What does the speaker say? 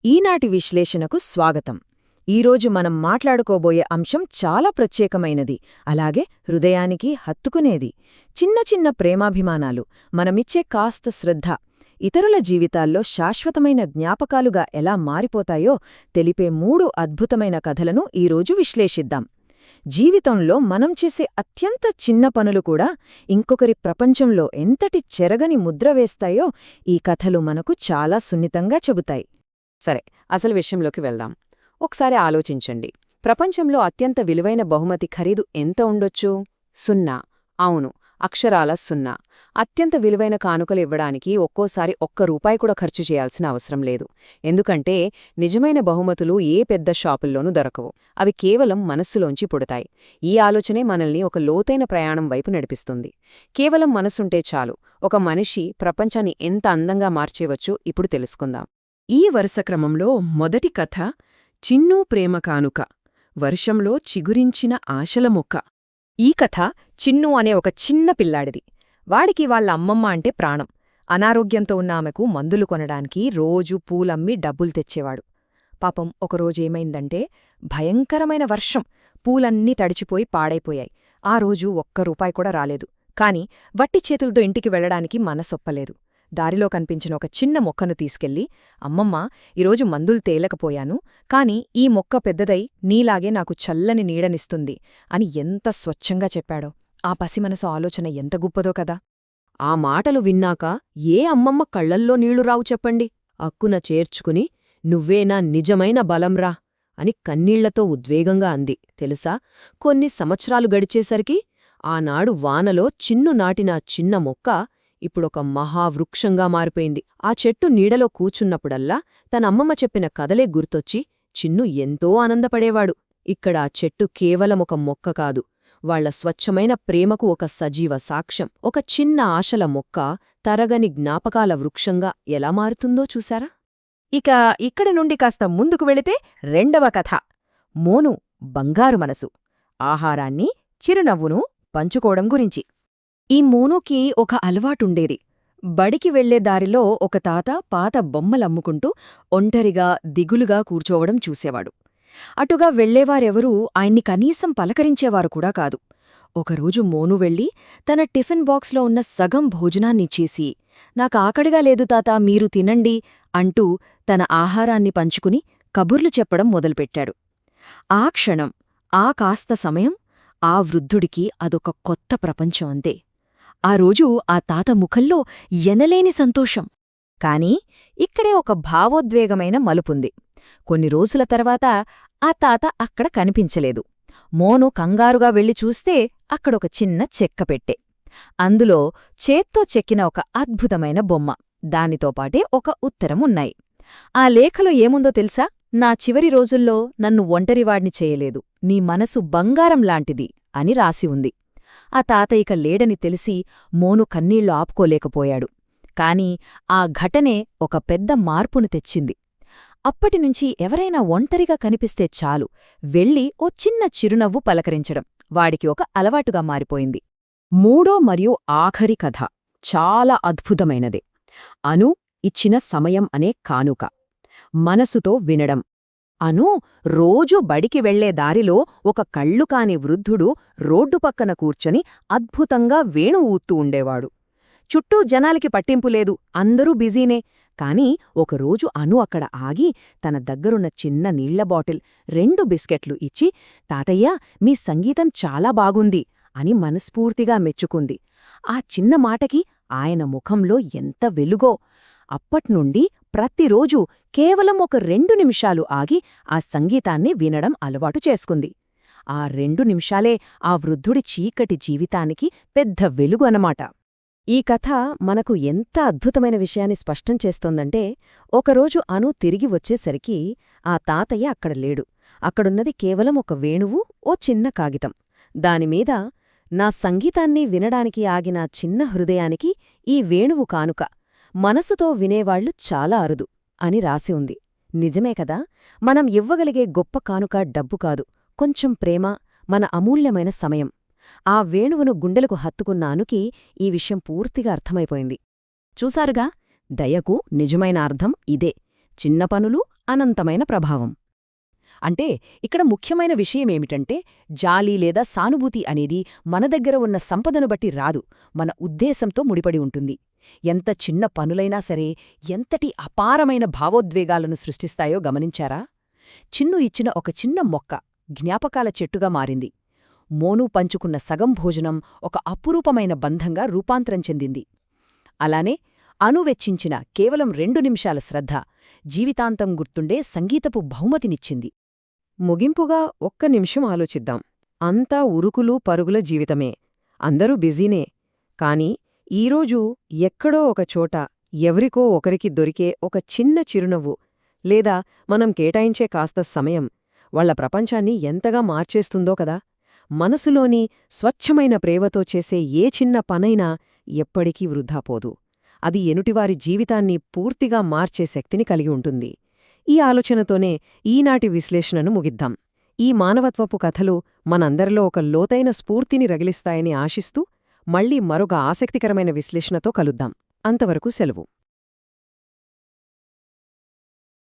ఈనాటి విశ్లేషణకు స్వాగతం. ఈరోజు మనం మాట్లాడుకోబోయే అంశం చాలా ప్రత్యేకమైనది, అలాగే హృదయానికి హత్తుకునేది. చిన్న చిన్న ప్రేమాభిమానాలు, మనమిచ్చే కాస్త శ్రద్ధ, ఇతరుల జీవితాల్లో శాశ్వతమైన జ్ఞాపకాలుగా ఎలా మారిపోతాయో తెలిపే 3 అద్భుతమైన కథలను ఈరోజు విశ్లేషిద్దాం. జీవితంలో మనం చేసే అత్యంత చిన్న పనులు కూడా ఇంకొకరి ప్రపంచంలో ఎంతటి చెరగని ముద్ర వేస్తాయో ఈ కథలు మనకు చాలా సున్నితంగా చెబుతాయి. సరే, అసలు విషయంలోకి వెళ్దాం. ఒకసారి ఆలోచించండి. ప్రపంచంలో అత్యంత విలువైన బహుమతి ఖరీదు ఎంత ఉండొచ్చు? 0. అవును, అక్షరాల 0. అత్యంత విలువైన కానుకలు ఇవ్వడానికి ఒక్కోసారి ₹1 కూడా ఖర్చు చేయాల్సిన అవసరం లేదు. ఎందుకంటే నిజమైన బహుమతులు ఏ పెద్ద షాపుల్లోనూ దొరకవు. అవి కేవలం మనస్సులోంచి పుడతాయి. ఈ ఆలోచనే మనల్ని ఒక లోతైన ప్రయాణం వైపు నడిపిస్తుంది. కేవలం మనసుంటే చాలు, ఒక మనిషి ప్రపంచాన్ని ఎంత అందంగా మార్చేవచ్చో ఇప్పుడు తెలుసుకుందాం. ఈ వరుస క్రమంలో మొదటి కథ చిన్నూ ప్రేమ కానుక, వర్షంలో చిగురించిన ఆశల మొక్క. ఈ కథ చిన్నూ అనే ఒక చిన్న పిల్లాడిది. వాడికి వాళ్ళ అమ్మమ్మ అంటే ప్రాణం. అనారోగ్యంతో ఉన్న ఆమెకు మందులు కొనడానికి రోజూ పూలమ్మి డబ్బులు తెచ్చేవాడు. పాపం ఒకరోజేమైందంటే భయంకరమైన వర్షం, పూలన్నీ తడిచిపోయి పాడైపోయాయి. ఆ రోజు ₹1 కూడా రాలేదు. కాని వట్టి చేతులతో ఇంటికి వెళ్లడానికి మనసొప్పలేదు. దారిలో కనిపించిన ఒక చిన్న మొక్కను తీసుకెళ్లి, అమ్మమ్మ, ఈరోజు మందులు తేలకపోయాను, కాని ఈ మొక్క పెద్దదై నీలాగే నాకు చల్లని నీడనిస్తుంది అని ఎంత స్వచ్ఛంగా చెప్పాడో. ఆ పసిమనసు ఆలోచన ఎంత గుప్పదో కదా. ఆ మాటలు విన్నాక ఏ అమ్మమ్మ కళ్లల్లో నీళ్లు రావు చెప్పండి. అక్కున చేర్చుకుని, నువ్వే నా నిజమైన బలంరా అని కన్నీళ్లతో ఉద్వేగంగా అంది. తెలుసా, కొన్ని సంవత్సరాలు గడిచేసరికి ఆనాడు వానలో చిన్ను నాటిన చిన్న మొక్క ఇప్పుడొక మహావృక్షంగా మారిపోయింది. ఆ చెట్టు నీడలో కూచున్నప్పుడల్లా తనమ్మమ్మ చెప్పిన కథలే గుర్తొచ్చి చిన్ను ఎంతో ఆనందపడేవాడు. ఇక్కడ ఆ చెట్టు కేవలం ఒక మొక్క కాదు, వాళ్ల స్వచ్ఛమైన ప్రేమకు ఒక సజీవ సాక్ష్యం. ఒక చిన్న ఆశల మొక్క తరగని జ్ఞాపకాల వృక్షంగా ఎలా మారుతుందో చూశారా? ఇక ఇక్కడి నుండి కాస్త ముందుకు వెళితే రెండవ కథ మోను, బంగారు మనసు, ఆహారాన్ని, చిరునవ్వును పంచుకోవడం గురించి. ఈ మోనుకి ఒక అలవాటుండేది. బడికి వెళ్లే దారిలో ఒక తాత పాత బొమ్మలమ్ముకుంటూ ఒంటరిగా దిగులుగా కూర్చోవడం చూసేవాడు. అటుగా వెళ్లేవారెవరూ ఆయన్ని కనీసం పలకరించేవారు కూడా కాదు. ఒకరోజు మోను వెళ్లి తన టిఫిన్ బాక్స్లో ఉన్న సగం భోజనాన్నిచ్చేసి, నాకాకడిగా లేదు తాతా, మీరు తినండి అంటూ తన ఆహారాన్ని పంచుకుని కబుర్లు చెప్పడం మొదలుపెట్టాడు. ఆ క్షణం, ఆ కాస్త సమయం, ఆ వృద్ధుడికి అదొక కొత్త ప్రపంచం అంతే. ఆ రోజు ఆ తాత ముఖంలో ఎనలేని సంతోషం. కాని ఇక్కడే ఒక భావోద్వేగమైన మలుపుంది. కొన్ని రోజుల తర్వాత ఆ తాత అక్కడ కనిపించలేదు. మోను కంగారుగా వెళ్లి చూస్తే అక్కడొక చిన్న చెక్క పెట్టె. అందులో చేత్తో చెక్కిన ఒక అద్భుతమైన బొమ్మ, దానితో పాటే ఒక ఉత్తరం ఉన్నాయి. ఆ లేఖలో ఏముందో తెలుసా? నా చివరి రోజుల్లో నన్ను ఒంటరివాడ్ని చేయలేదు, నీ మనసు బంగారం లాంటిది అని రాసి ఉంది. ఆ తాత ఇక లేడని తెలిసి మోను కన్నీళ్లు ఆపుకోలేకపోయాడు. కాని ఆ ఘటనే ఒక పెద్ద మార్పును తెచ్చింది. అప్పటినుంచి ఎవరైనా ఒంటరిగా కనిపిస్తే చాలు, వెళ్ళి ఓ చిన్న చిరునవ్వు పలకరించడం వాడికి ఒక అలవాటుగా మారిపోయింది. మూడో మరియు ఆఖరి కథ చాలా అద్భుతమైనదే. అను ఇచ్చిన సమయం అనే కానుక. మనసుతో వినడం. అను రోజూ బడికి వెళ్లే దారిలో ఒక కళ్ళు కాని వృద్ధుడు రోడ్డు పక్కన కూర్చొని అద్భుతంగా వేణు ఊత్తూ ఉండేవాడు. చుట్టూ జనాలకి పట్టింపులేదు, అందరూ బిజీనే. కాని ఒకరోజు అను అక్కడ ఆగి తన దగ్గరున్న చిన్న నీళ్ల బాటిల్, 2 బిస్కెట్లు ఇచ్చి, తాతయ్యా, మీ సంగీతం చాలా బాగుంది అని మనస్ఫూర్తిగా మెచ్చుకుంది. ఆ చిన్న మాటకి ఆయన ముఖంలో ఎంత వెలుగో! అప్పట్నుండి ప్రతిరోజూ కేవలం ఒక 2 నిమిషాలు ఆగి ఆ సంగీతాన్ని వినడం అలవాటు చేసుకుంది. ఆ 2 నిమిషాలే ఆ వృద్ధుడి చీకటి జీవితానికి పెద్ద వెలుగు అన్నమాట. ఈ కథ మనకు ఎంత అద్భుతమైన విషయాన్ని స్పష్టం చేస్తోందంటే, ఒకరోజు అను తిరిగి వచ్చేసరికి ఆ తాతయ్య అక్కడ లేడు. అక్కడున్నది కేవలం ఒక వేణువు, ఓ చిన్న కాగితం. దానిమీద, నా సంగీతాన్ని వినడానికి ఆగిన చిన్న హృదయానికి ఈ వేణువు కానుక, మనసుతో వినేవాళ్లు చాలా అరుదు అని రాసి ఉంది. నిజమే కదా, మనం ఇవ్వగలిగే గొప్ప కానుక డబ్బు కాదు, కొంచెం ప్రేమ, మన అమూల్యమైన సమయం. ఆ వేణువును గుండెలకు హత్తుకున్న అనుకి ఈ విషయం పూర్తిగా అర్థమైపోయింది. చూసారుగా, దయకు నిజమైన అర్థం ఇదే. చిన్న పనులు అనంతమైన ప్రభావం. అంటే ఇక్కడ ముఖ్యమైన విషయమేమిటంటే జాలి లేదా సానుభూతి అనేది మన దగ్గర ఉన్న సంపదను బట్టి రాదు, మన ఉద్దేశంతో ముడిపడి ఉంటుంది. ఎంత చిన్న పనులైనా సరే ఎంతటి అపారమైన భావోద్వేగాలను సృష్టిస్తాయో గమనించారా? చిన్ను ఇచ్చిన ఒక చిన్న మొక్క జ్ఞాపకాల చెట్టుగా మారింది. మోనూ పంచుకున్న సగం భోజనం ఒక అపురూపమైన బంధంగా రూపాంతరం చెందింది. అలానే అను వెచ్చించిన కేవలం 2 నిమిషాల శ్రద్ధ జీవితాంతం గుర్తుండే సంగీతపు బహుమతినిచ్చింది. ముగింపుగా ఒక్క నిమిషం ఆలోచిద్దాం. అంతా ఉరుకులు పరుగుల జీవితమే, అందరూ బిజీనే. కాని ఈరోజు ఎక్కడో ఒక చోట ఎవరికో ఒకరికి దొరికే ఒక చిన్న చిరునవ్వు, లేదా మనం కేటాయించే కాస్త సమయం వాళ్ల ప్రపంచాన్ని ఎంతగా మార్చేస్తుందో కదా. మనసులోని స్వచ్ఛమైన ప్రేమతో చేసే ఏ చిన్న పనైనా ఎప్పటికీ వృధాపోదు. అది ఎనుటివారి జీవితాన్ని పూర్తిగా మార్చే శక్తిని కలిగి ఉంటుంది. ఈ ఆలోచనతోనే ఈనాటి విశ్లేషణను ముగిద్దాం. ఈ మానవత్వపు కథలు మనందరిలో ఒక లోతైన స్ఫూర్తిని రగిలిస్తాయని ఆశిస్తూ మళ్లీ మరొక ఆసక్తికరమైన విశ్లేషణతో కలుద్దాం. అంతవరకు సెలవు.